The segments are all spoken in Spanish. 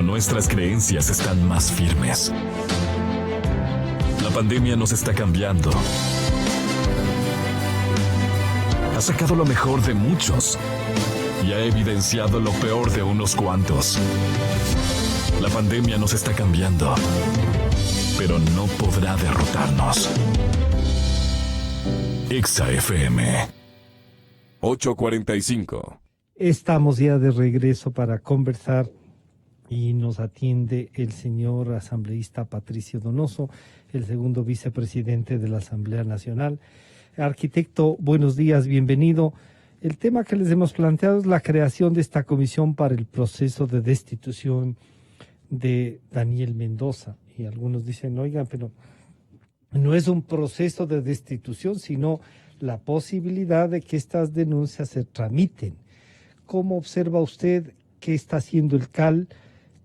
Nuestras creencias están más firmes. La pandemia nos está cambiando. Ha sacado lo mejor de muchos y ha evidenciado lo peor de unos cuantos. La pandemia nos está cambiando, pero no podrá derrotarnos. Exa FM 8:45. Estamos ya de regreso para conversar y nos atiende el señor asambleísta Patricio Donoso, el segundo vicepresidente de la Asamblea Nacional. Arquitecto, buenos días, bienvenido. El tema que les hemos planteado es la creación de esta comisión para el proceso de destitución de Daniel Mendoza. Y algunos dicen, oigan, pero no es un proceso de destitución, sino la posibilidad de que estas denuncias se tramiten. ¿Cómo observa usted qué está haciendo el CAL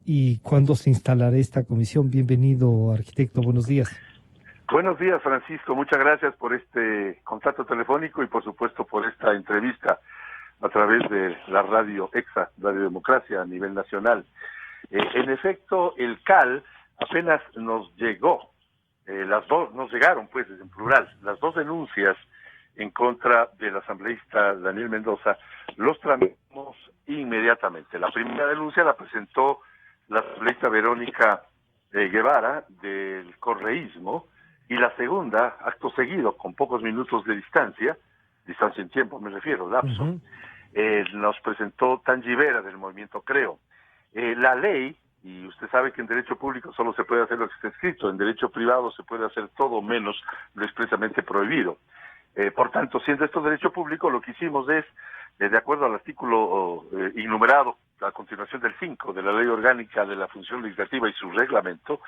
y cuándo se instalará esta comisión? Bienvenido, arquitecto, buenos días. Buenos días, Francisco. Muchas gracias por este contacto telefónico y, por supuesto, por esta entrevista a través de la radio EXA, Radio Democracia a nivel nacional. En efecto, el CAL apenas nos llegó, nos llegaron, pues, en plural, las dos denuncias en contra del asambleísta Daniel Mendoza, los tramitamos inmediatamente. La primera denuncia la presentó la asambleísta Verónica Guevara del correísmo, y la segunda, acto seguido, con pocos minutos de distancia en tiempo me refiero, lapso, nos presentó Tangi Vera del movimiento Creo. La ley, y usted sabe que en derecho público solo se puede hacer lo que está escrito, en derecho privado se puede hacer todo menos lo expresamente prohibido. Por tanto, siendo esto derecho público, lo que hicimos es, de acuerdo al artículo innumerado, a continuación del 5 de la Ley Orgánica de la Función Legislativa y su reglamento,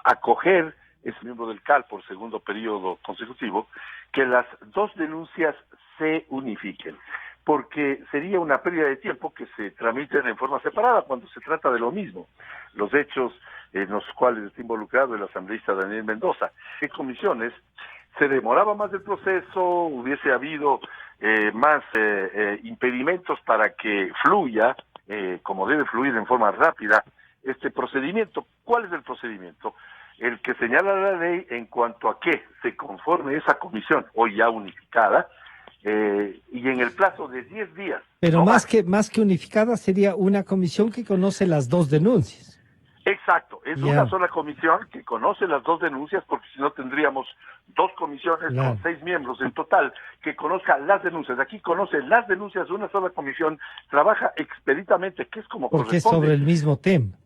acoger, es miembro del CAL por segundo periodo consecutivo, que las dos denuncias se unifiquen, porque sería una pérdida de tiempo que se tramiten en forma separada cuando se trata de lo mismo, los hechos en los cuales está involucrado el asambleísta Daniel Mendoza. En comisiones se demoraba más el proceso, hubiese habido más impedimentos para que fluya, como debe fluir en forma rápida, este procedimiento. ¿Cuál es el procedimiento? El que señala la ley en cuanto a que se conforme esa comisión, hoy ya unificada, y en el plazo de 10 días. Pero no más que unificada sería una comisión que conoce las dos denuncias. Exacto, es una sola comisión que conoce las dos denuncias, porque si no tendríamos dos comisiones con 6 miembros en total que conozcan las denuncias. Aquí conoce las denuncias de una sola comisión, trabaja expeditamente, que es como porque corresponde. Porque es sobre el mismo tema.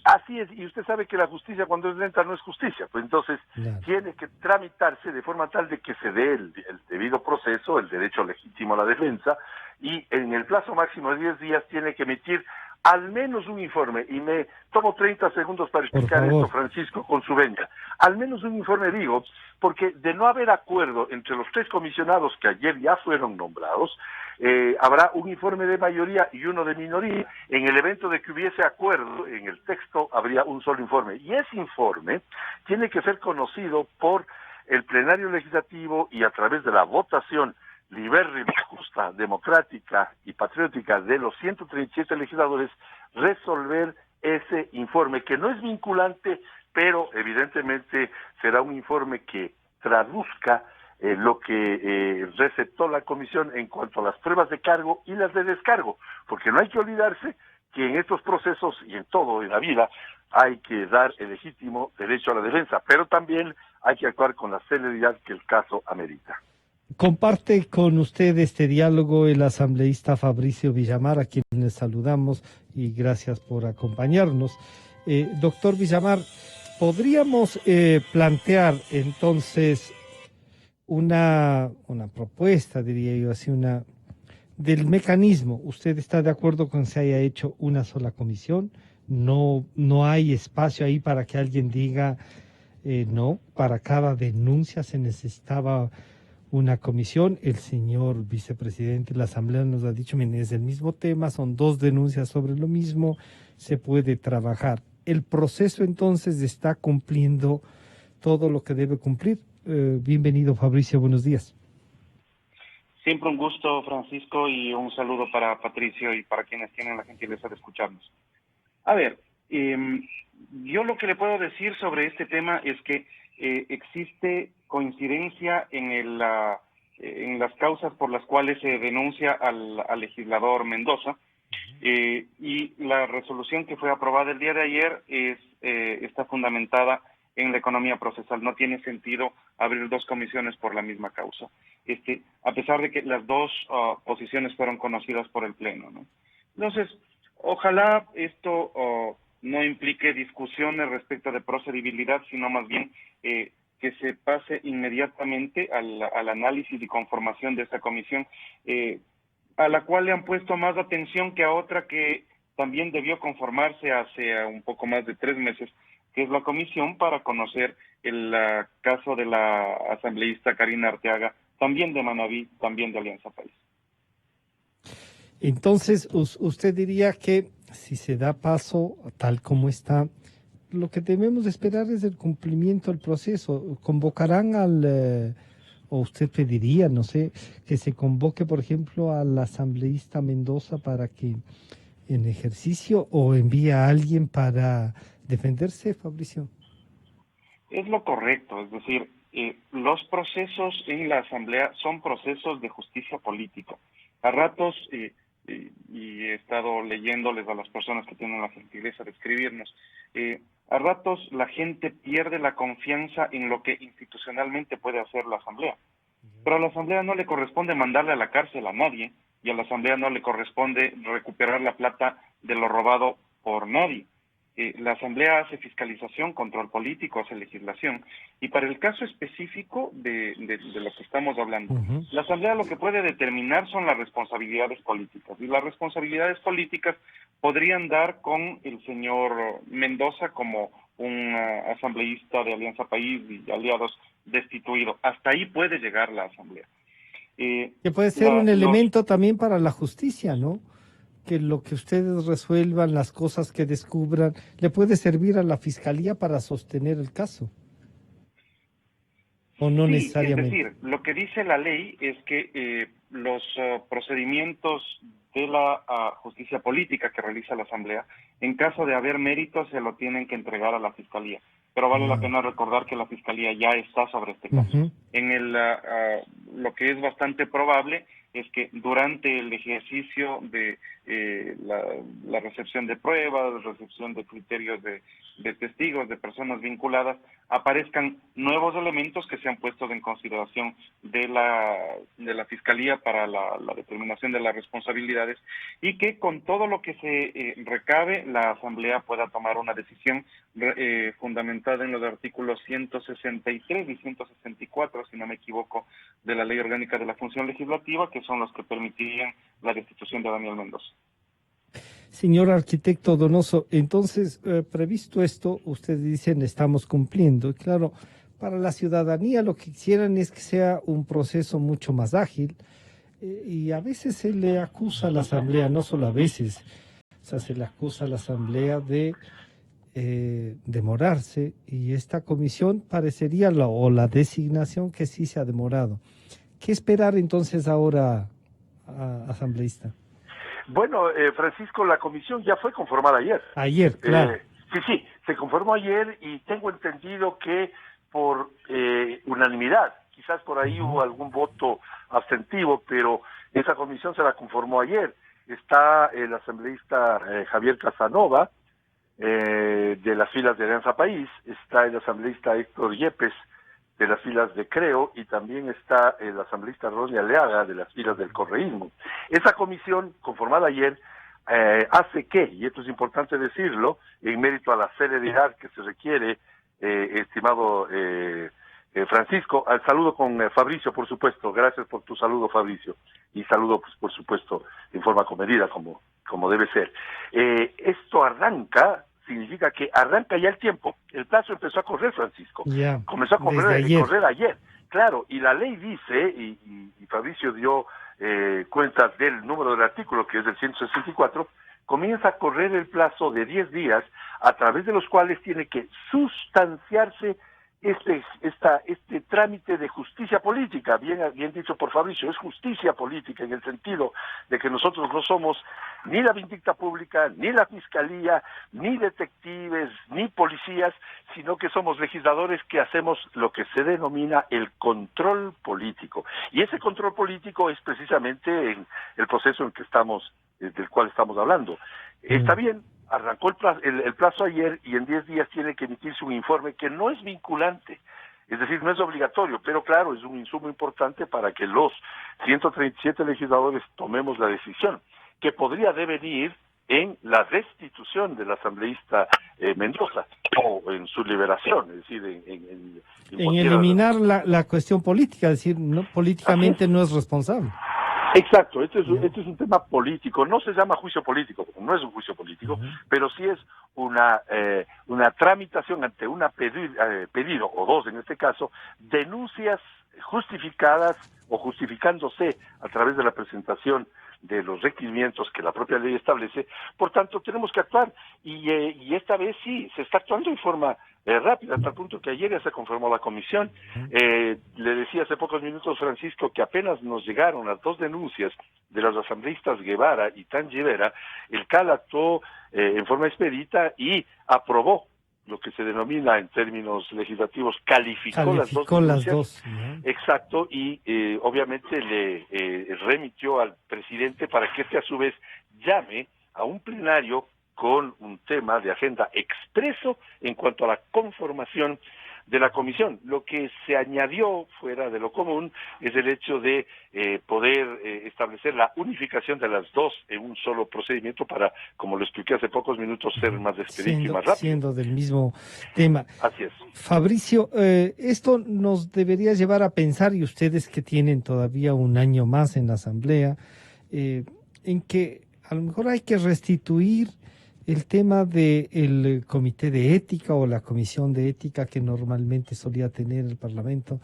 Así es, y usted sabe que la justicia cuando es lenta no es justicia, pues entonces tiene que tramitarse de forma tal de que se dé el debido proceso, el derecho legítimo a la defensa, y en el plazo máximo de 10 días tiene que emitir al menos un informe, y me tomo 30 segundos para explicar esto, Francisco, con su venia. Al menos un informe, digo, porque de no haber acuerdo entre los 3 comisionados que ayer ya fueron nombrados, habrá un informe de mayoría y uno de minoría. En el evento de que hubiese acuerdo, en el texto habría un solo informe, y ese informe tiene que ser conocido por el plenario legislativo y a través de la votación libérrima, justa, democrática y patriótica de los 137 legisladores, resolver ese informe, que no es vinculante, pero evidentemente será un informe que traduzca lo que receptó la comisión en cuanto a las pruebas de cargo y las de descargo, porque no hay que olvidarse que en estos procesos y en todo en la vida hay que dar el legítimo derecho a la defensa, pero también hay que actuar con la celeridad que el caso amerita. Comparte con usted este diálogo el asambleísta Fabricio Villamar, a quien les saludamos y gracias por acompañarnos. Doctor Villamar, ¿podríamos plantear entonces una propuesta, diría yo así, del mecanismo? ¿Usted está de acuerdo con que se haya hecho una sola comisión? No hay espacio ahí para que alguien diga no, para cada denuncia se necesitaba una comisión. El señor vicepresidente de la Asamblea nos ha dicho, miren, es el mismo tema, son 2 denuncias sobre lo mismo, se puede trabajar. El proceso entonces está cumpliendo todo lo que debe cumplir. Bienvenido, Fabricio, buenos días. Siempre un gusto, Francisco, y un saludo para Patricio y para quienes tienen la gentileza de escucharnos. A ver, Yo lo que le puedo decir sobre este tema es que existe coincidencia en las causas por las cuales se denuncia al legislador Mendoza, y la resolución que fue aprobada el día de ayer está fundamentada en la economía procesal. No tiene sentido abrir dos comisiones por la misma causa, a pesar de que las dos posiciones fueron conocidas por el Pleno, ¿no? Entonces, ojalá esto no implique discusiones respecto de procedibilidad, sino más bien que se pase inmediatamente al análisis y conformación de esta comisión, a la cual le han puesto más atención que a otra que también debió conformarse hace un poco más de 3 meses, que es la comisión para conocer el caso de la asambleísta Karina Arteaga, también de Manabí, también de Alianza País. Entonces, usted diría que si se da paso tal como está, lo que debemos esperar es el cumplimiento del proceso. ¿Convocarán o usted pediría, no sé, que se convoque, por ejemplo, al asambleísta Mendoza para que en ejercicio, o envía a alguien para defenderse, Fabricio? Es lo correcto, es decir, los procesos en la Asamblea son procesos de justicia política. A ratos, y he estado leyéndoles a las personas que tienen la gentileza de escribirnos, a ratos la gente pierde la confianza en lo que institucionalmente puede hacer la Asamblea. Pero a la Asamblea no le corresponde mandarle a la cárcel a nadie, y a la Asamblea no le corresponde recuperar la plata de lo robado por nadie. La Asamblea hace fiscalización, control político, hace legislación. Y para el caso específico de lo que estamos hablando, la Asamblea lo que puede determinar son las responsabilidades políticas. Y las responsabilidades políticas podrían dar con el señor Mendoza como un asambleísta de Alianza País y aliados destituido. Hasta ahí puede llegar la Asamblea. Que puede ser un elemento también para la justicia, ¿no? Que lo que ustedes resuelvan, las cosas que descubran, le puede servir a la Fiscalía para sostener el caso. ¿O no necesariamente? Es decir, lo que dice la ley es que los procedimientos de la justicia política que realiza la Asamblea, en caso de haber méritos, se lo tienen que entregar a la Fiscalía. Pero vale la pena recordar que la Fiscalía ya está sobre este caso. En lo que es bastante probable es que durante el ejercicio de la recepción de pruebas, recepción de criterios de testigos, de personas vinculadas, aparezcan nuevos elementos que sean puestos en consideración de la Fiscalía para la determinación de las responsabilidades, y que con todo lo que se recabe, la Asamblea pueda tomar una decisión fundamentada en los artículos 163 y 164, si no me equivoco, de la Ley Orgánica de la Función Legislativa, que son los que permitirían la destitución de Daniel Mendoza. Señor arquitecto Donoso, entonces, previsto esto, ustedes dicen estamos cumpliendo. Y claro, para la ciudadanía lo que quisieran es que sea un proceso mucho más ágil, y a veces se le acusa a la Asamblea, no solo a veces, o sea, se le acusa a la Asamblea de demorarse, y esta comisión parecería, o la designación, que sí se ha demorado. ¿Qué esperar entonces ahora, asambleísta? Bueno, Francisco, la comisión ya fue conformada ayer. Ayer, claro. Sí, se conformó ayer, y tengo entendido que por unanimidad, quizás por ahí hubo algún voto abstentivo, pero esa comisión se la conformó ayer. Está el asambleísta Javier Casanova, de las filas de Alianza País, está el asambleísta Héctor Yepes, de las filas de Creo, y también está el asambleísta Ronnie Aleaga, de las filas del correísmo. Esa comisión, conformada ayer, hace que, y esto es importante decirlo, en mérito a la celeridad que se requiere, estimado Francisco, al saludo con Fabricio, por supuesto. Gracias por tu saludo, Fabricio, y saludo, pues, por supuesto, en forma comedida, como debe ser. Esto significa que arranca ya el tiempo. El plazo empezó a correr, Francisco. Comenzó a correr ayer. Claro, y la ley dice, y Fabricio dio cuenta del número del artículo, que es del 164, comienza a correr el plazo de 10 días, a través de los cuales tiene que sustanciarse este trámite de justicia política, bien dicho por Fabricio, es justicia política en el sentido de que nosotros no somos ni la vindicta pública, ni la fiscalía, ni detectives, ni policías, sino que somos legisladores que hacemos lo que se denomina el control político. Y ese control político es precisamente en el proceso en que del cual estamos hablando. Está bien, arrancó el plazo ayer y en 10 días tiene que emitirse un informe que no es vinculante, es decir, no es obligatorio, pero claro, es un insumo importante para que los 137 legisladores tomemos la decisión, que podría devenir en la destitución del asambleísta Mendoza, o en su liberación, es decir, en eliminar la cuestión política, es decir, no, políticamente no es responsable. Exacto, este es un tema político, no se llama juicio político, porque no es un juicio político, pero sí es una tramitación ante una pedido, o dos en este caso, denuncias justificadas o justificándose a través de la presentación de los requerimientos que la propia ley establece. Por tanto, tenemos que actuar y esta vez sí, se está actuando en forma rápida, hasta el punto que ayer ya se conformó la comisión. Le decía hace pocos minutos, Francisco, que apenas nos llegaron las dos denuncias de los asambleístas Guevara y Tangevera, el CAL actuó en forma expedita y aprobó lo que se denomina en términos legislativos, calificó las dos denuncias. Exacto, y obviamente le remitió al presidente para que a su vez llame a un plenario con un tema de agenda expreso en cuanto a la conformación de la comisión. Lo que se añadió fuera de lo común es el hecho de poder establecer la unificación de las dos en un solo procedimiento para, como lo expliqué hace pocos minutos, ser más expedito y más rápido. Siendo del mismo tema. Así es. Fabricio, esto nos debería llevar a pensar, y ustedes que tienen todavía un año más en la Asamblea, en que a lo mejor hay que restituir el tema del comité de ética o la comisión de ética que normalmente solía tener el Parlamento,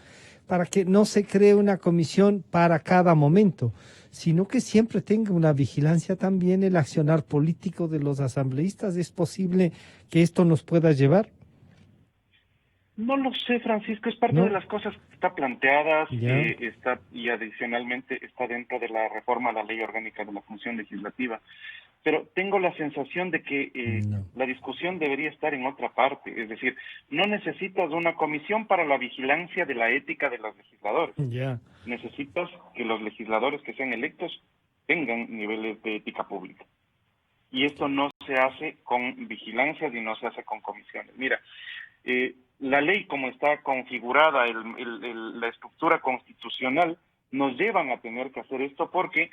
para que no se cree una comisión para cada momento, sino que siempre tenga una vigilancia también el accionar político de los asambleístas. ¿Es posible que esto nos pueda llevar? No lo sé, Francisco, es parte de las cosas que está planteadas y adicionalmente está dentro de la reforma a la Ley Orgánica de la Función Legislativa. Pero tengo la sensación de que la discusión debería estar en otra parte, es decir, no necesitas una comisión para la vigilancia de la ética de los legisladores. Necesitas que los legisladores que sean electos tengan niveles de ética pública. Y esto no se hace con vigilancias y no se hace con comisiones. Mira, la ley como está configurada, la estructura constitucional, nos llevan a tener que hacer esto porque,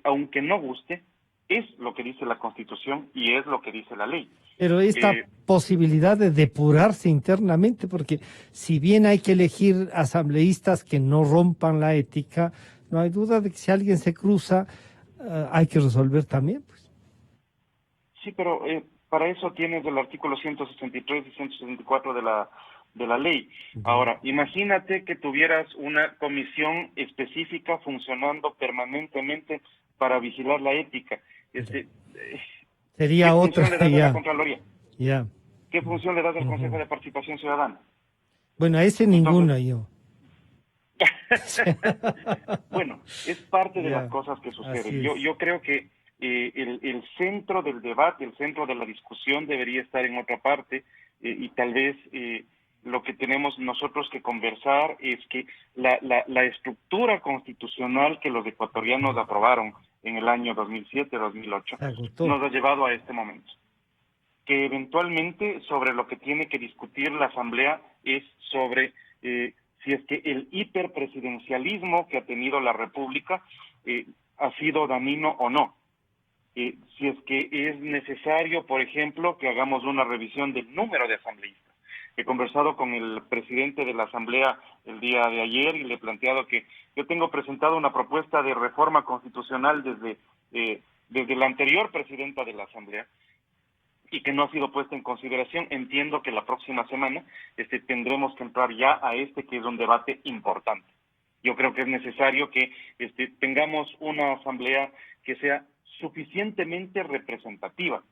aunque no guste, es lo que dice la Constitución y es lo que dice la ley. Pero esta posibilidad de depurarse internamente, porque si bien hay que elegir asambleístas que no rompan la ética, no hay duda de que si alguien se cruza, hay que resolver también, pues. Sí, pero para eso tienes el artículo 163 y 164 de la ley. Ahora, imagínate que tuvieras una comisión específica funcionando permanentemente para vigilar la ética. Sería otra. ¿Qué función le das a la Contraloría? Ya. ¿Qué función le das al Consejo de Participación Ciudadana? Bueno, a ese ninguna yo. Bueno, es parte de las cosas que suceden. Yo creo que el centro del debate, el centro de la discusión debería estar en otra parte y tal vez lo que tenemos nosotros que conversar es que la estructura constitucional que los ecuatorianos aprobaron en el año 2007-2008 nos ha llevado a este momento. Que eventualmente sobre lo que tiene que discutir la Asamblea es sobre si es que el hiperpresidencialismo que ha tenido la República ha sido dañino o no. Si es que es necesario, por ejemplo, que hagamos una revisión del número de asambleístas. He conversado con el presidente de la Asamblea el día de ayer y le he planteado que yo tengo presentado una propuesta de reforma constitucional desde la anterior presidenta de la Asamblea y que no ha sido puesta en consideración. Entiendo que la próxima semana tendremos que entrar ya a que es un debate importante. Yo creo que es necesario que tengamos una Asamblea que sea suficientemente representativa.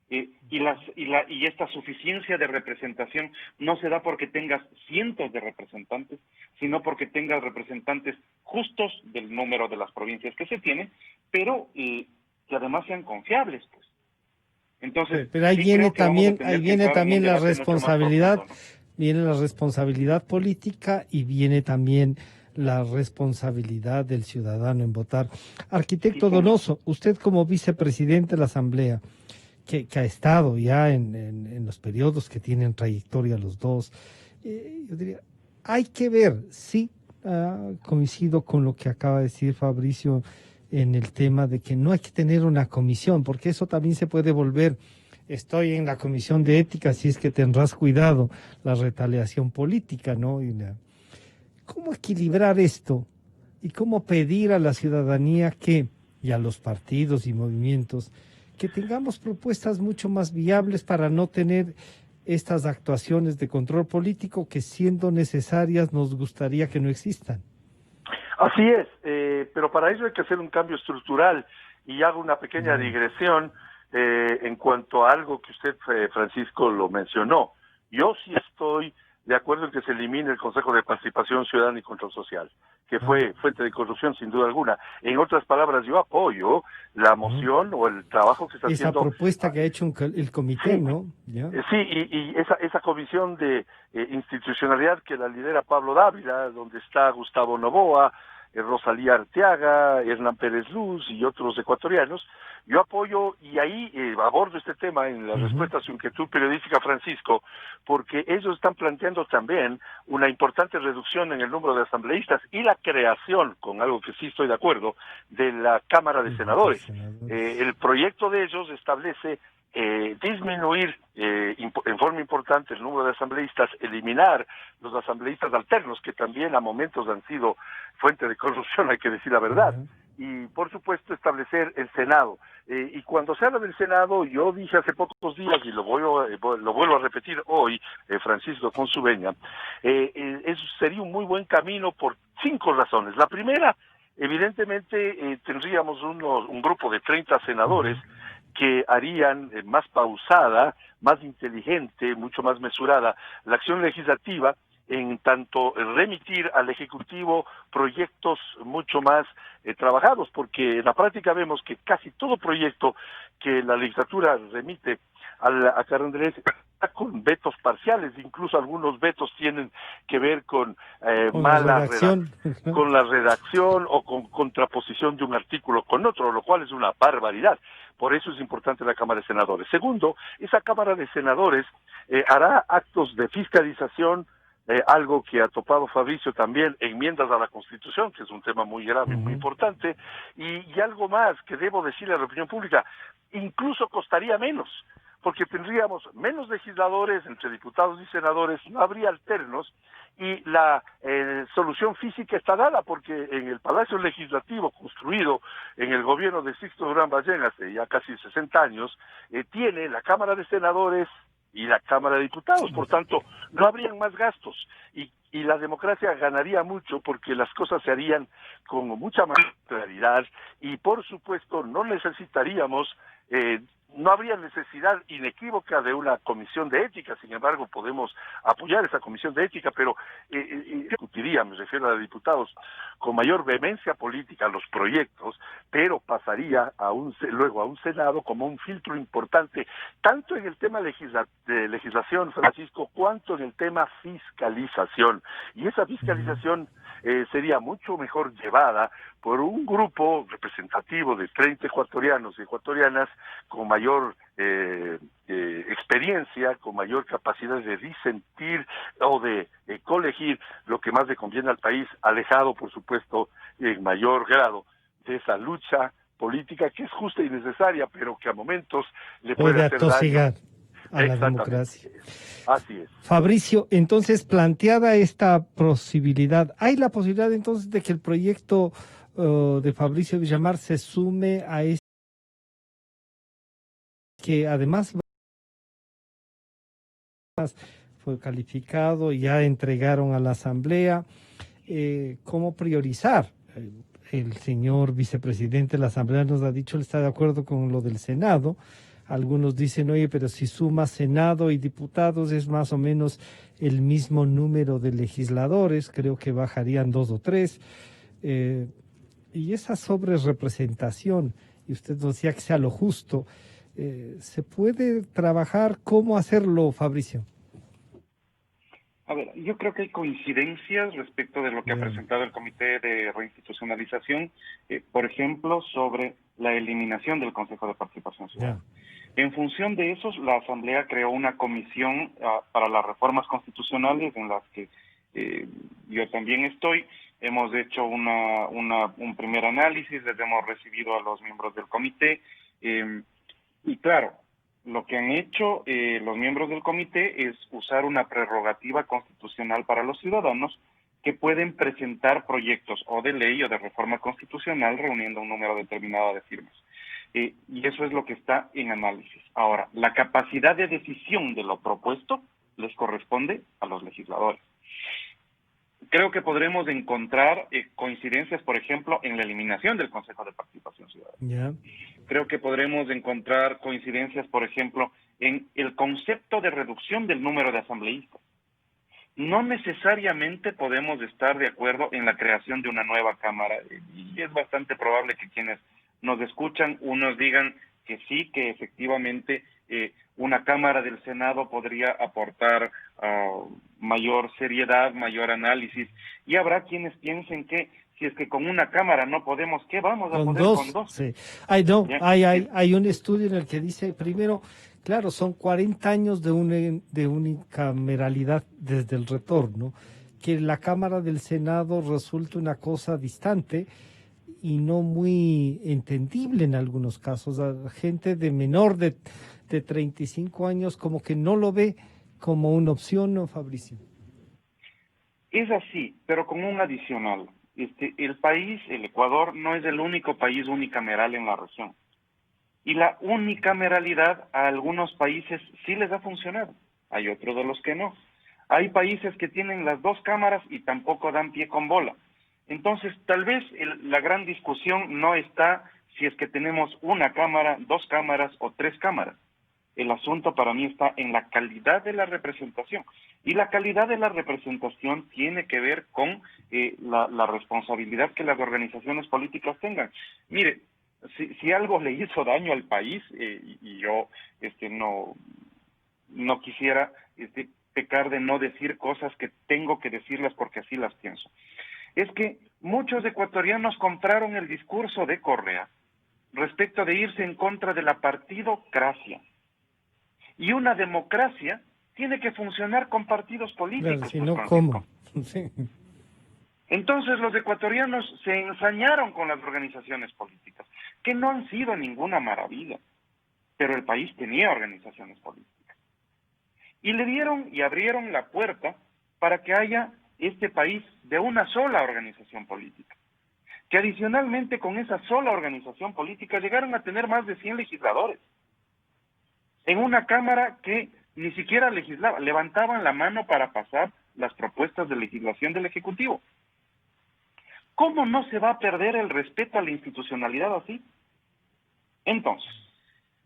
Y esta suficiencia de representación no se da porque tengas cientos de representantes, sino porque tengas representantes justos del número de las provincias que se tienen, pero que además sean confiables, pues. Entonces, pero ahí sí viene creo que vamos a también, tener ahí que viene entrar en un también la debate mucho más responsabilidad, profundo, ¿no? viene la responsabilidad política y viene también la responsabilidad del ciudadano en votar. Sí, Arquitecto señor. Donoso, usted como vicepresidente de la Asamblea, que ha estado ya en los periodos que tienen trayectoria los dos, yo diría, hay que ver, sí, coincido con lo que acaba de decir Fabricio en el tema de que no hay que tener una comisión, porque eso también se puede volver, estoy en la comisión de ética, así es que tendrás cuidado, la retaliación política, ¿no? ¿Cómo equilibrar esto? ¿Y cómo pedir a la ciudadanía que, y a los partidos y movimientos, que tengamos propuestas mucho más viables para no tener estas actuaciones de control político que, siendo necesarias, nos gustaría que no existan? Así es, pero para ello hay que hacer un cambio estructural y hago una pequeña digresión en cuanto a algo que usted, Francisco, lo mencionó. Yo sí estoy de acuerdo en que se elimine el Consejo de Participación Ciudadana y Control Social, que fue fuente de corrupción sin duda alguna. En otras palabras, yo apoyo la moción o el trabajo que está esa haciendo propuesta que ha hecho el comité, sí, ¿no? ¿Ya? Sí, y esa comisión de institucionalidad que la lidera Pablo Dávila, donde está Gustavo Noboa, Rosalía Arteaga, Hernán Pérez Luz y otros ecuatorianos, yo apoyo y ahí abordo este tema en la respuesta a su inquietud periodística, Francisco, porque ellos están planteando también una importante reducción en el número de asambleístas y la creación, con algo que sí estoy de acuerdo, de la Cámara de Senadores. El proyecto de ellos establece disminuir en forma importante el número de asambleístas, eliminar los asambleístas alternos, que también a momentos han sido fuente de corrupción, hay que decir la verdad, y por supuesto establecer el Senado. Y cuando se habla del Senado, yo dije hace pocos días, y lo vuelvo a repetir hoy, Francisco Consubeña, eso sería un muy buen camino por 5 razones. La primera, evidentemente, tendríamos un grupo de 30 senadores que harían más pausada, más inteligente, mucho más mesurada la acción legislativa, en tanto remitir al Ejecutivo proyectos mucho más trabajados, porque en la práctica vemos que casi todo proyecto que la legislatura remite a Carondelet con vetos parciales, incluso algunos vetos tienen que ver con con la redacción o con contraposición de un artículo con otro, lo cual es una barbaridad. Por eso es importante la Cámara de Senadores. Segundo, esa Cámara de Senadores hará actos de fiscalización, algo que ha topado Fabricio también, enmiendas a la Constitución, que es un tema muy grave, muy importante, y algo más que debo decirle a la opinión pública, incluso costaría menos, porque tendríamos menos legisladores entre diputados y senadores, no habría alternos, y la solución física está dada, porque en el Palacio Legislativo, construido en el gobierno de Sixto Durán Ballén hace ya casi 60 años, tiene la Cámara de Senadores y la Cámara de Diputados, por tanto, no habrían más gastos, y la democracia ganaría mucho porque las cosas se harían con mucha más claridad, y por supuesto no necesitaríamos no habría necesidad inequívoca de una comisión de ética. Sin embargo, podemos apoyar esa comisión de ética, pero discutiría, me refiero a diputados, con mayor vehemencia política los proyectos, pero pasaría luego a un Senado como un filtro importante, tanto en el tema de legislación, Francisco, cuanto en el tema fiscalización. Y esa fiscalización sería mucho mejor llevada por un grupo representativo de 30 ecuatorianos y ecuatorianas con mayor experiencia, con mayor capacidad de disentir o de colegir lo que más le conviene al país, alejado, por supuesto, en mayor grado de esa lucha política que es justa y necesaria, pero que a momentos le puede hacer atosigar daño a la democracia. Así es. Fabricio, entonces, planteada esta posibilidad, ¿hay la posibilidad entonces de que el proyecto de Fabricio Villamar se sume a este, que además fue calificado, ya entregaron a la Asamblea? ¿Cómo priorizar? El señor vicepresidente de la Asamblea nos ha dicho, él está de acuerdo con lo del Senado. Algunos dicen, oye, pero si suma Senado y diputados es más o menos el mismo número de legisladores, creo que bajarían 2 o 3. Y esa sobrerepresentación, y usted decía que sea lo justo, ¿se puede trabajar? ¿Cómo hacerlo, Fabricio? A ver, yo creo que hay coincidencias respecto de lo que ha presentado el Comité de Reinstitucionalización, por ejemplo, sobre la eliminación del Consejo de Participación Ciudadana. En función de eso, la Asamblea creó una comisión para las reformas constitucionales en las que yo también estoy. Hemos hecho un primer análisis, les hemos recibido a los miembros del comité y claro, lo que han hecho los miembros del comité es usar una prerrogativa constitucional para los ciudadanos que pueden presentar proyectos o de ley o de reforma constitucional reuniendo un número determinado de firmas. Y eso es lo que está en análisis. Ahora, la capacidad de decisión de lo propuesto les corresponde a los legisladores. Creo que podremos encontrar coincidencias, por ejemplo, en la eliminación del Consejo de Participación Ciudadana. Creo que podremos encontrar coincidencias, por ejemplo, en el concepto de reducción del número de asambleístas. No necesariamente podemos estar de acuerdo en la creación de una nueva Cámara, y es bastante probable que quienes nos escuchan, unos digan que sí, que efectivamente una Cámara del Senado podría aportar mayor seriedad, mayor análisis, y habrá quienes piensen que si es que con una Cámara no podemos, ¿qué vamos a poder con dos? Sí. Hay un estudio en el que dice, primero, claro, son 40 años de unicameralidad desde el retorno, que la Cámara del Senado resulta una cosa distante y no muy entendible en algunos casos. La gente de menor de 35 años como que no lo ve como una opción, ¿no, Fabricio? Es así, pero con un adicional. El país, el Ecuador, no es el único país unicameral en la región. Y la unicameralidad a algunos países sí les ha funcionado, hay otros de los que no. Hay países que tienen las dos cámaras y tampoco dan pie con bola. Entonces, tal vez la gran discusión no está si es que tenemos una cámara, dos cámaras o tres cámaras. El asunto para mí está en la calidad de la representación. Y la calidad de la representación tiene que ver con la responsabilidad que las organizaciones políticas tengan. Mire, si algo le hizo daño al país, y yo no quisiera pecar de no decir cosas que tengo que decirlas porque así las pienso, es que muchos ecuatorianos compraron el discurso de Correa respecto de irse en contra de la partidocracia. Y una democracia tiene que funcionar con partidos políticos. Claro, si no, ¿cómo? Sí. Entonces los ecuatorianos se ensañaron con las organizaciones políticas, que no han sido ninguna maravilla, pero el país tenía organizaciones políticas. Y le dieron y abrieron la puerta para que haya este país de una sola organización política, que adicionalmente con esa sola organización política llegaron a tener más de 100 legisladores, en una Cámara que ni siquiera legislaba, levantaban la mano para pasar las propuestas de legislación del Ejecutivo. ¿Cómo no se va a perder el respeto a la institucionalidad así? Entonces,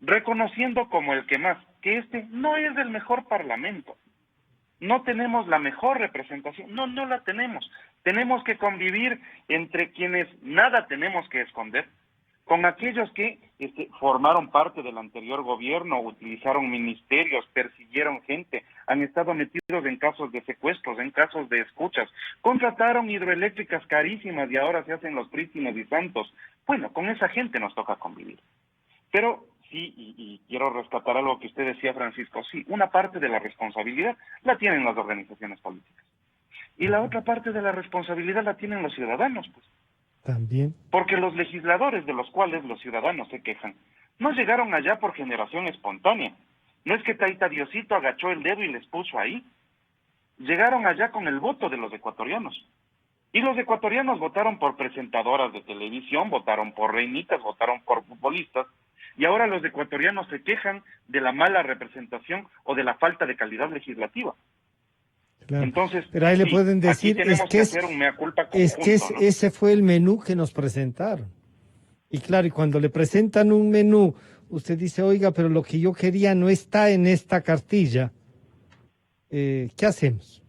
reconociendo como el que más, que este no es el mejor parlamento, no tenemos la mejor representación, no la tenemos. Tenemos que convivir entre quienes nada tenemos que esconder, con aquellos que formaron parte del anterior gobierno, utilizaron ministerios, persiguieron gente, han estado metidos en casos de secuestros, en casos de escuchas, contrataron hidroeléctricas carísimas y ahora se hacen los prístinos y santos. Bueno, con esa gente nos toca convivir. Pero sí, y quiero rescatar algo que usted decía, Francisco, sí, una parte de la responsabilidad la tienen las organizaciones políticas. Y la otra parte de la responsabilidad la tienen los ciudadanos, pues. También. Porque los legisladores de los cuales los ciudadanos se quejan no llegaron allá por generación espontánea. No es que Taita Diosito agachó el dedo y les puso ahí. Llegaron allá con el voto de los ecuatorianos. Y los ecuatorianos votaron por presentadoras de televisión, votaron por reinitas, votaron por futbolistas. Y ahora los ecuatorianos se quejan de la mala representación o de la falta de calidad legislativa. Claro. Entonces, pero ahí le pueden decir, hacer un mea culpa conjunto, ¿no? Ese fue el menú que nos presentaron. Y claro, y cuando le presentan un menú usted dice, oiga, pero lo que yo quería no está en esta cartilla. ¿Qué hacemos?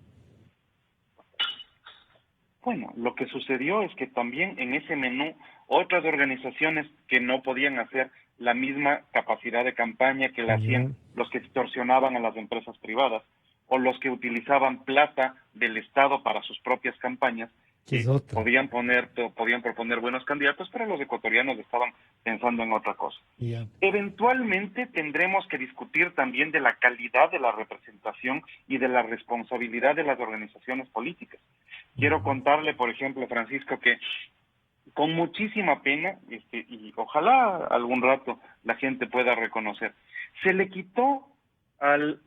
Bueno, lo que sucedió es que también en ese menú otras organizaciones que no podían hacer la misma capacidad de campaña que la hacían los que extorsionaban a las empresas privadas o los que utilizaban plata del Estado para sus propias campañas, podían proponer buenos candidatos, pero los ecuatorianos estaban pensando en otra cosa. Eventualmente tendremos que discutir también de la calidad de la representación y de la responsabilidad de las organizaciones políticas. Quiero contarle, por ejemplo, Francisco, que con muchísima pena, y ojalá algún rato la gente pueda reconocer, se le quitó al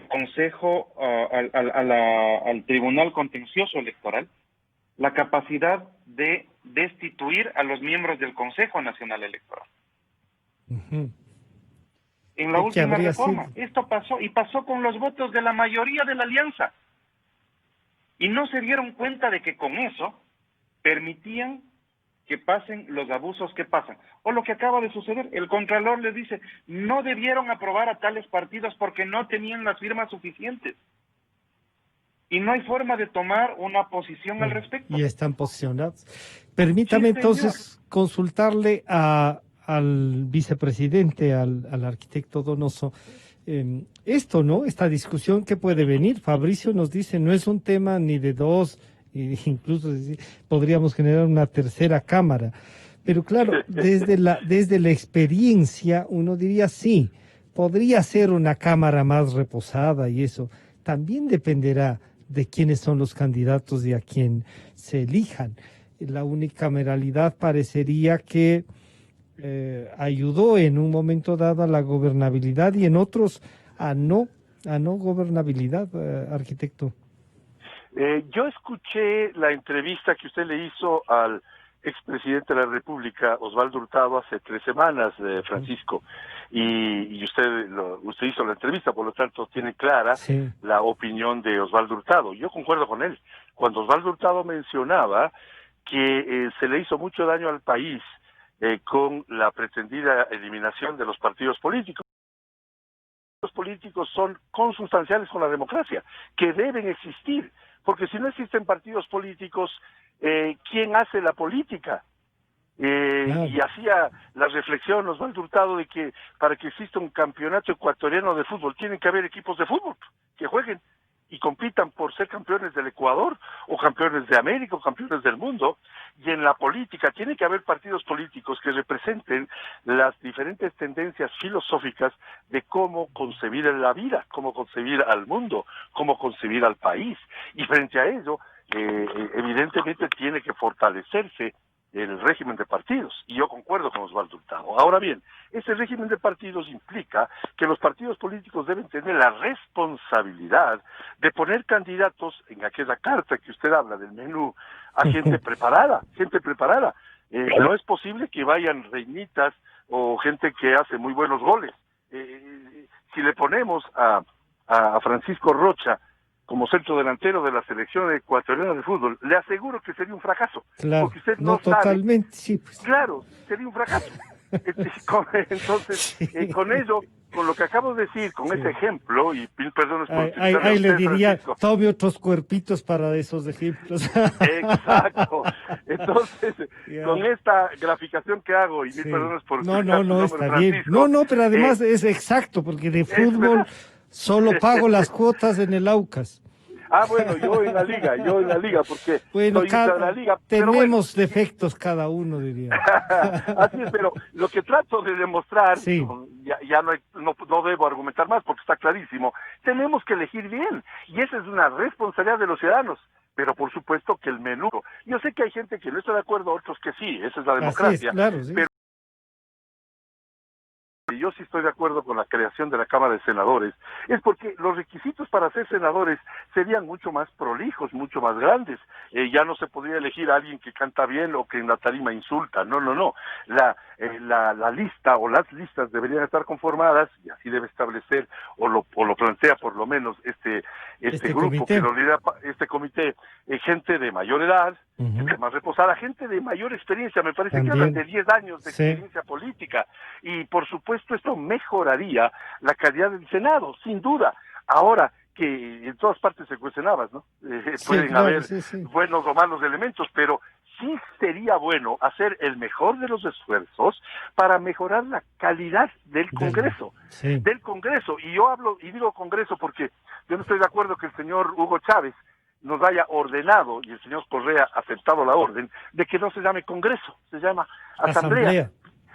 Consejo, al Tribunal Contencioso Electoral, la capacidad de destituir a los miembros del Consejo Nacional Electoral. En la última reforma, esto pasó con los votos de la mayoría de la alianza. Y no se dieron cuenta de que con eso permitían que pasen los abusos que pasan. O lo que acaba de suceder, el Contralor les dice, no debieron aprobar a tales partidos porque no tenían las firmas suficientes. Y no hay forma de tomar una posición al respecto. Y están posicionados. Permítame entonces consultarle al vicepresidente, al arquitecto Donoso, esto, ¿no? Esta discusión que puede venir. Fabricio nos dice, no es un tema ni de dos, incluso podríamos generar una tercera cámara. Pero claro, desde la experiencia, uno diría sí, podría ser una cámara más reposada y eso. También dependerá de quiénes son los candidatos y a quién se elijan. La unicameralidad parecería que ayudó en un momento dado a la gobernabilidad y en otros a no gobernabilidad, arquitecto. Yo escuché la entrevista que usted le hizo al expresidente de la República, Osvaldo Hurtado, hace 3 semanas, Francisco, y usted hizo la entrevista, por lo tanto tiene clara la opinión de Osvaldo Hurtado. Yo concuerdo con él. Cuando Osvaldo Hurtado mencionaba que se le hizo mucho daño al país con la pretendida eliminación de los partidos políticos. Los políticos son consustanciales con la democracia, que deben existir, porque si no existen partidos políticos, ¿quién hace la política? Y hacía la reflexión Osvaldo Hurtado de que para que exista un campeonato ecuatoriano de fútbol tienen que haber equipos de fútbol que jueguen y compitan por ser campeones del Ecuador o campeones de América o campeones del mundo. Y en la política tiene que haber partidos políticos que representen las diferentes tendencias filosóficas de cómo concebir la vida, cómo concebir al mundo, cómo concebir al país. Y frente a ello, evidentemente tiene que fortalecerse el régimen de partidos, y yo concuerdo con Osvaldo Hurtado. Ahora bien, ese régimen de partidos implica que los partidos políticos deben tener la responsabilidad de poner candidatos en aquella carta que usted habla del menú a gente preparada, no es posible que vayan reinitas o gente que hace muy buenos goles. Si le ponemos a Francisco Rocha como centro delantero de la selección ecuatoriana de fútbol, le aseguro que sería un fracaso. Claro, porque usted no totalmente, sabe. sí. Pues. Claro, sería un fracaso. Entonces, con ello, con lo que acabo de decir, con ese ejemplo, y mil perdones por ahí le diría, Francisco, tome otros cuerpitos para esos ejemplos. Exacto. Entonces, con esta graficación que hago, y mil perdones por No, está Francisco, bien. No, pero además es exacto, porque de fútbol solo pago las cuotas en el Aucas. Bueno, yo en la liga, porque bueno, soy hincha de la liga. Tenemos defectos cada uno, diría. Así es, pero lo que trato de demostrar, sí. ya no debo argumentar más porque está clarísimo, tenemos que elegir bien, y esa es una responsabilidad de los ciudadanos. Pero por supuesto que el menú, yo sé que hay gente que no está de acuerdo, otros que sí, esa es la democracia. Claro, sí. Pero yo sí estoy de acuerdo con la creación de la Cámara de Senadores, es porque los requisitos para ser senadores serían mucho más prolijos, mucho más grandes. Ya no se podría elegir a alguien que canta bien o que en la tarima insulta, no. La lista o las listas deberían estar conformadas, y así debe establecer, o lo plantea por lo menos este grupo, comité. que lo lidera este comité, gente de mayor edad, gente más reposada, gente de mayor experiencia, me parece que hablan de 10 años de experiencia política, y por supuesto esto mejoraría la calidad del Senado, sin duda. Ahora, que en todas partes se cuestionaba, ¿no? Pueden haber buenos o malos elementos, pero sí sería bueno hacer el mejor de los esfuerzos para mejorar la calidad del Congreso, del Congreso. Y yo hablo y digo Congreso porque yo no estoy de acuerdo que el señor Hugo Chávez nos haya ordenado, y el señor Correa ha aceptado la orden, de que no se llame Congreso, se llama Asamblea.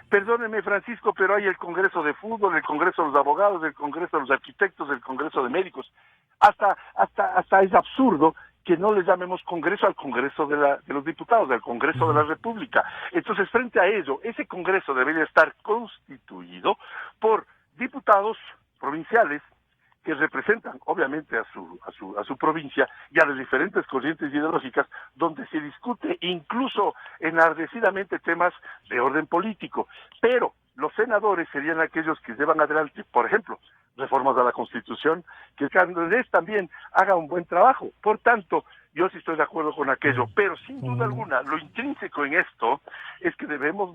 Perdóneme, Francisco, pero hay el Congreso de Fútbol, el Congreso de los Abogados, el Congreso de los Arquitectos, el Congreso de Médicos. Hasta es absurdo que no le llamemos Congreso al Congreso de los Diputados, del Congreso de la República. Entonces, frente a ello, ese Congreso debería estar constituido por diputados provinciales que representan obviamente a su provincia y a las diferentes corrientes ideológicas, donde se discute incluso enardecidamente temas de orden político. Pero los senadores serían aquellos que llevan adelante, por ejemplo, reformas a la Constitución, que el Congreso también haga un buen trabajo. Por tanto, yo sí estoy de acuerdo con aquello, pero sin duda alguna, lo intrínseco en esto es que debemos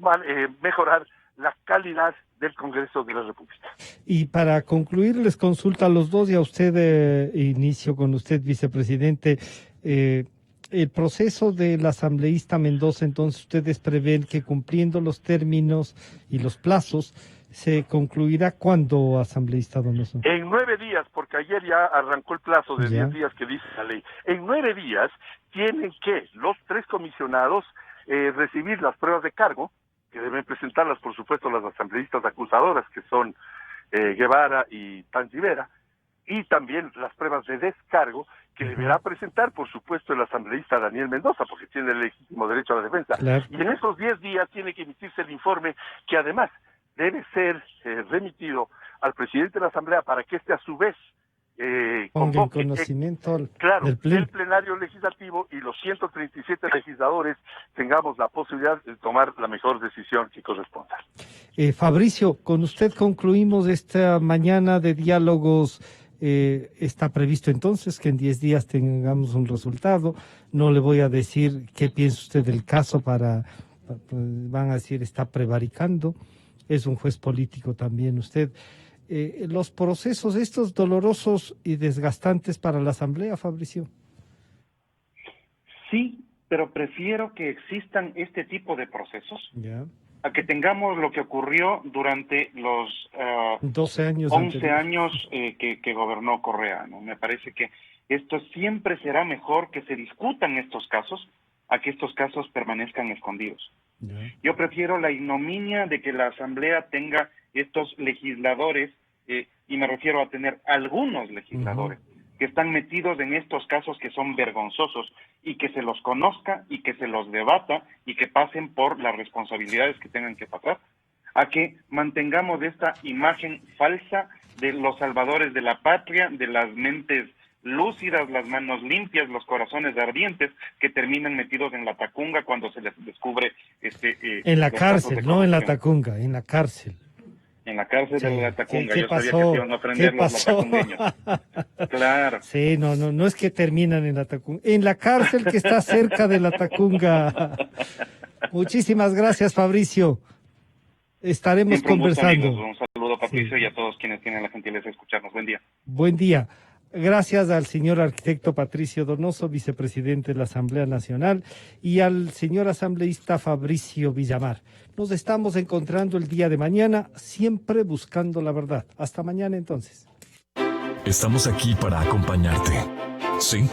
mejorar la calidad del Congreso de la República. Y para concluir, les consulto a los dos y a usted, inicio con usted, vicepresidente, el proceso del asambleísta Mendoza, entonces ustedes prevén que cumpliendo los términos y los plazos, ¿se concluirá cuándo, asambleísta Donoso? En 9 días, porque ayer ya arrancó el plazo de 10 días que dice la ley. En 9 días tienen que los 3 comisionados recibir las pruebas de cargo, que deben presentarlas, por supuesto, las asambleístas acusadoras, que son Guevara y Tanzivera, y también las pruebas de descargo, que deberá presentar, por supuesto, el asambleísta Daniel Mendoza, porque tiene el legítimo derecho a la defensa. Claro. Y en esos 10 días tiene que emitirse el informe, que además debe ser remitido al presidente de la Asamblea para que éste, a su vez, ponga en conocimiento del plenario legislativo, y los 137 legisladores tengamos la posibilidad de tomar la mejor decisión que corresponda. Fabricio, con usted concluimos esta mañana de diálogos. Está previsto entonces que en 10 días tengamos un resultado. No le voy a decir qué piensa usted del caso van a decir está prevaricando. Es un juez político también usted. Los procesos estos dolorosos y desgastantes para la Asamblea, Fabricio. Sí, pero prefiero que existan este tipo de procesos a que tengamos lo que ocurrió durante los 12 años 11 años que gobernó Correa, ¿no? Me parece que esto siempre será mejor que se discutan estos casos a que estos casos permanezcan escondidos. Yo prefiero la ignominia de que la Asamblea tenga estos legisladores, y me refiero a tener algunos legisladores que están metidos en estos casos que son vergonzosos, y que se los conozca y que se los debata y que pasen por las responsabilidades que tengan que pasar, a que mantengamos esta imagen falsa de los salvadores de la patria, de las mentes lúcidas, las manos limpias, los corazones ardientes, que terminan metidos en la tacunga cuando se les descubre en la cárcel, no en la tacunga, en la cárcel. En la cárcel de la tacunga. ¿Qué yo pasó? sabía que iban a aprender los latacungueños. Claro. Sí, no es que terminan en la tacunga, en la cárcel que está cerca de la tacunga. Muchísimas gracias, Fabricio. Estaremos conversando. Un saludo, Patricio, y a todos quienes tienen la gentileza de escucharnos. Buen día. Buen día. Gracias al señor arquitecto Patricio Donoso, vicepresidente de la Asamblea Nacional, y al señor asambleísta Fabricio Villamar. Nos estamos encontrando el día de mañana, siempre buscando la verdad. Hasta mañana entonces. Estamos aquí para acompañarte. ¿Sí?